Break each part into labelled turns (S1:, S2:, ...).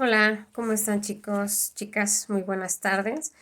S1: Hola, ¿cómo están chicos, chicas? Muy buenas tardes.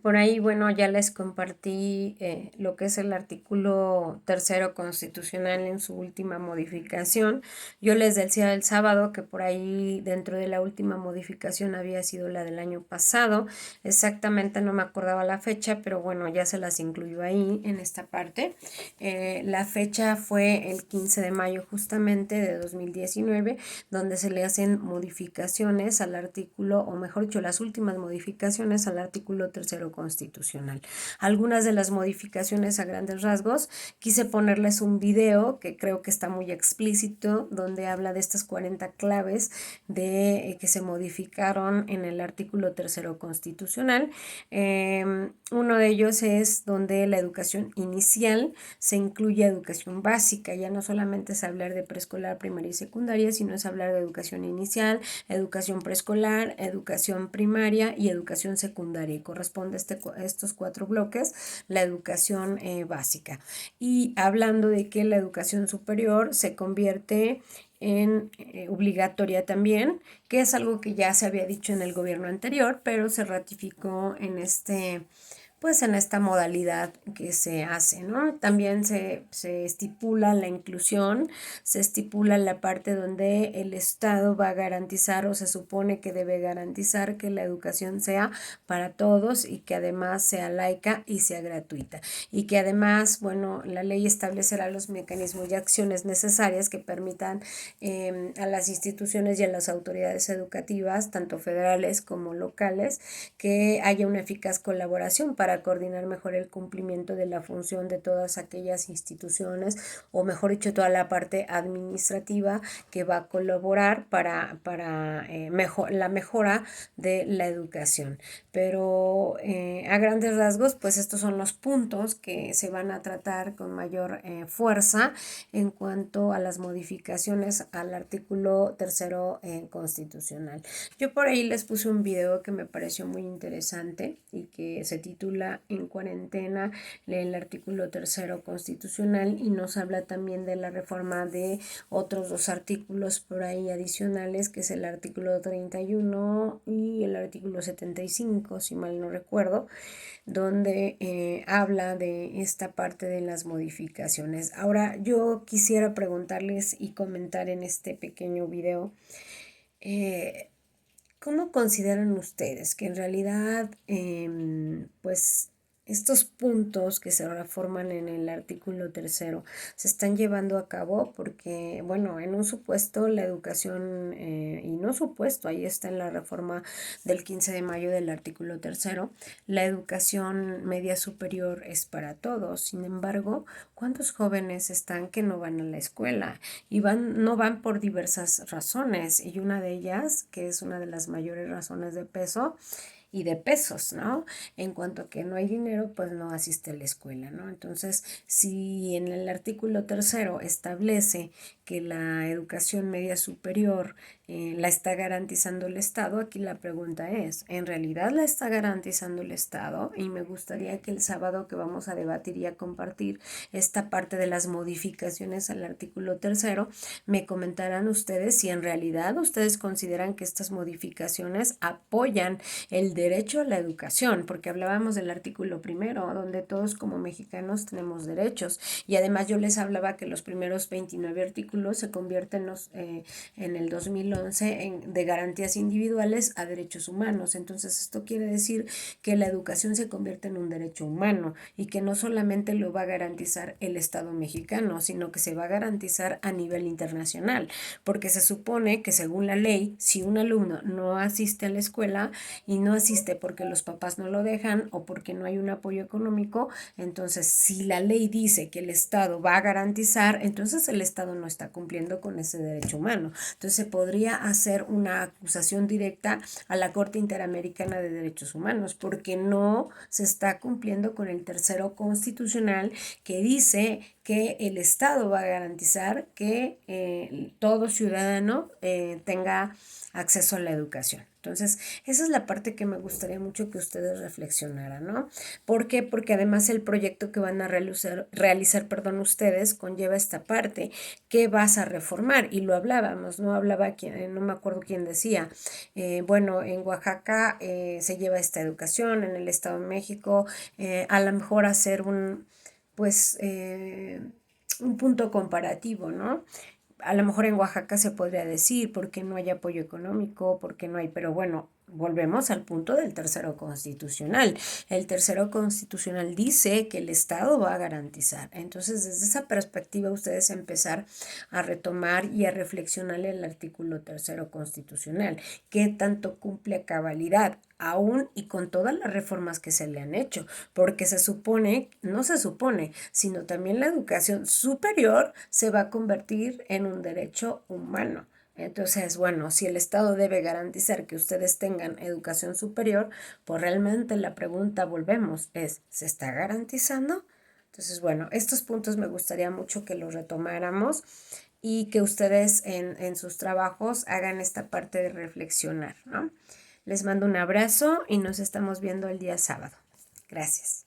S1: Por ahí, bueno, ya les compartí lo que es el artículo tercero constitucional en su última modificación. Yo les decía el sábado que por ahí dentro de la última modificación había sido la del año pasado. Exactamente no me acordaba la fecha, pero bueno, ya se las incluyó ahí en esta parte. La fecha fue el 15 de mayo justamente de 2019, donde se le hacen modificaciones al artículo, o mejor dicho, las últimas modificaciones al artículo tercero constitucional. Algunas de las modificaciones a grandes rasgos, quise ponerles un video que creo que está muy explícito, donde habla de estas 40 claves que se modificaron en el artículo tercero constitucional. Uno de ellos es donde la educación inicial se incluye educación básica. Ya no solamente es hablar de preescolar, primaria y secundaria, sino es hablar de educación inicial, educación preescolar, educación primaria y educación secundaria. Y corresponde a estos cuatro bloques la educación básica. Y hablando de que la educación superior se convierte en obligatoria también, que es algo que ya se había dicho en el gobierno anterior, pero se ratificó en pues en esta modalidad que se hace, ¿no? También se estipula la inclusión, se estipula la parte donde el Estado va a garantizar o se supone que debe garantizar que la educación sea para todos y que además sea laica y sea gratuita. Y que además, bueno, la ley establecerá los mecanismos y acciones necesarias que permitan a las instituciones y a las autoridades educativas, tanto federales como locales, que haya una eficaz colaboración para coordinar mejor el cumplimiento de la función de todas aquellas instituciones, o mejor dicho, toda la parte administrativa que va a colaborar para la mejora de la educación. Pero a grandes rasgos, pues estos son los puntos que se van a tratar con mayor fuerza en cuanto a las modificaciones al artículo tercero constitucional. Yo por ahí les puse un video que me pareció muy interesante y que se titula En cuarentena, lee el artículo tercero constitucional, y nos habla también de la reforma de otros dos artículos por ahí adicionales, que es el artículo 31 y el artículo 75, si mal no recuerdo, donde habla de esta parte de las modificaciones. Ahora, yo quisiera preguntarles y comentar en este pequeño video, eh, ¿cómo consideran ustedes que en realidad, pues, estos puntos que se reforman en el artículo tercero se están llevando a cabo? Porque, bueno, en un supuesto la educación, y no supuesto, ahí está en la reforma del 15 de mayo del artículo tercero, la educación media superior es para todos. Sin embargo, ¿cuántos jóvenes están que no van a la escuela? Y no van por diversas razones, y una de ellas, que es una de las mayores razones de peso y de pesos, ¿no? En cuanto a que no hay dinero, pues no asiste a la escuela, ¿no? Entonces, si en el artículo tercero establece que la educación media superior la está garantizando el Estado, aquí la pregunta es, ¿en realidad la está garantizando el Estado? Y me gustaría que el sábado que vamos a debatir y a compartir esta parte de las modificaciones al artículo tercero, me comentarán ustedes si en realidad ustedes consideran que estas modificaciones apoyan el derecho a la educación, porque hablábamos del artículo primero, donde todos como mexicanos tenemos derechos, y además yo les hablaba que los primeros 29 artículos se convierten en el 2011 de garantías individuales a derechos humanos. Entonces esto quiere decir que la educación se convierte en un derecho humano, y que no solamente lo va a garantizar el Estado mexicano, sino que se va a garantizar a nivel internacional, porque se supone que según la ley, si un alumno no asiste a la escuela y no asiste porque los papás no lo dejan o porque no hay un apoyo económico, entonces si la ley dice que el Estado va a garantizar, entonces el Estado no está cumpliendo con ese derecho humano. Entonces se podría hacer una acusación directa a la Corte Interamericana de Derechos Humanos, porque no se está cumpliendo con el tercero constitucional, que dice que el Estado va a garantizar que todo ciudadano tenga acceso a la educación. Entonces, esa es la parte que me gustaría mucho que ustedes reflexionaran, ¿no? ¿Por qué? Porque además el proyecto que van a realizar, ustedes conlleva esta parte. ¿Qué vas a reformar? Y lo hablábamos, ¿no? No me acuerdo quién decía, bueno, en Oaxaca se lleva esta educación, en el Estado de México, a lo mejor hacer pues, un punto comparativo, ¿no? A lo mejor en Oaxaca se podría decir porque no hay apoyo económico, porque no hay, pero bueno, volvemos al punto del tercero constitucional. El tercero constitucional dice que el Estado va a garantizar. Entonces, desde esa perspectiva, ustedes empezar a retomar y a reflexionar el artículo tercero constitucional. ¿Qué tanto cumple a cabalidad? Aún y con todas las reformas que se le han hecho, porque se supone, no se supone, sino también la educación superior se va a convertir en un derecho humano. Entonces, bueno, si el Estado debe garantizar que ustedes tengan educación superior, pues realmente la pregunta, volvemos, es, ¿se está garantizando? Entonces, bueno, estos puntos me gustaría mucho que los retomáramos y que ustedes en sus trabajos hagan esta parte de reflexionar, ¿no? Les mando un abrazo y nos estamos viendo el día sábado. Gracias.